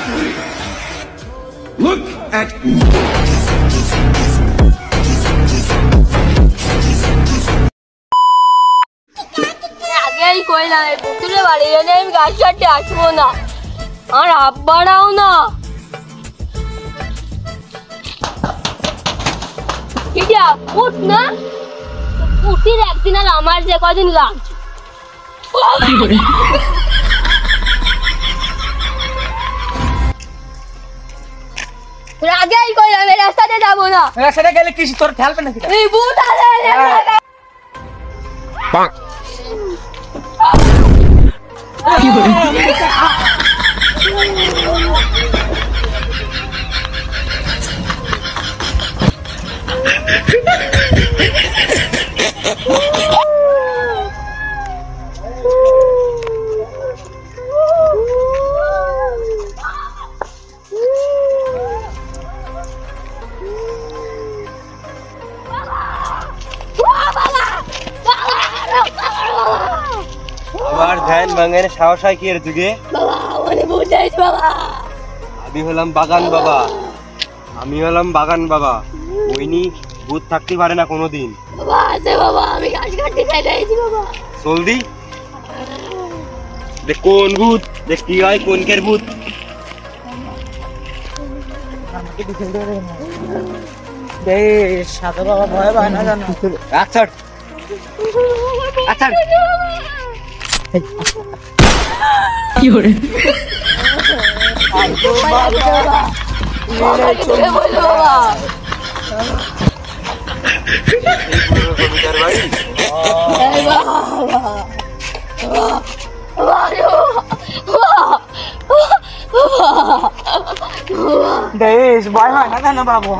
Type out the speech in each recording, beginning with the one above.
Look at আগেই কইলাম এই পুতুলে বাড়ি এলে আমি গাছ কাটতে আসবো না, আর আব্বারাও না। ইডিয়া উঠ না, উঠির একদিন আর আমার যে কদিন লাগছে। আগেই কইলাম এই রাস্তাতে যাবো না। রাস্তাতে গেলে কি তোর ঠেলবে নাকি? এই ভূত আছে। আমার ধ্যান ভাঙের সাহস হয় কি এর যুগে? আমি হলাম বাগান বাবা, আমি হলাম বাগান বাবা। ওইনি ভূত থাকতে পারে না কোনোদিন। জলদি দেখ কোন ভূত, দেখ কি হয় কোনকের ভূত। সাধু বাবা ভয় পায় না জানো? আচ্ছা আচ্ছা কি করে দেশ ভয় হয় না জানো বাবু?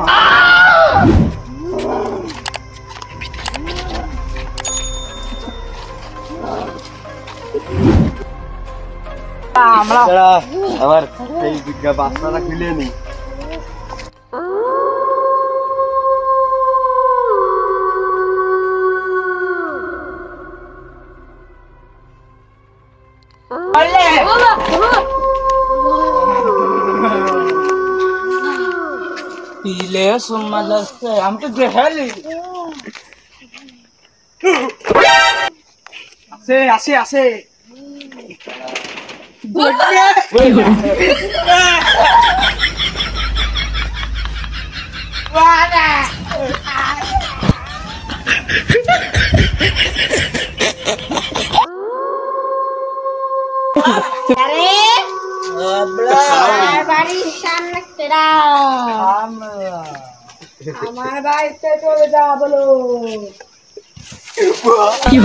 আমার এই বিজ্ঞা বাচ্চারা খুলে নি। পিলে সুম্মা লাগছে আমি তো দেখালি আছে আছে আছে আমার বাড়িতে চলে যা বলো। কি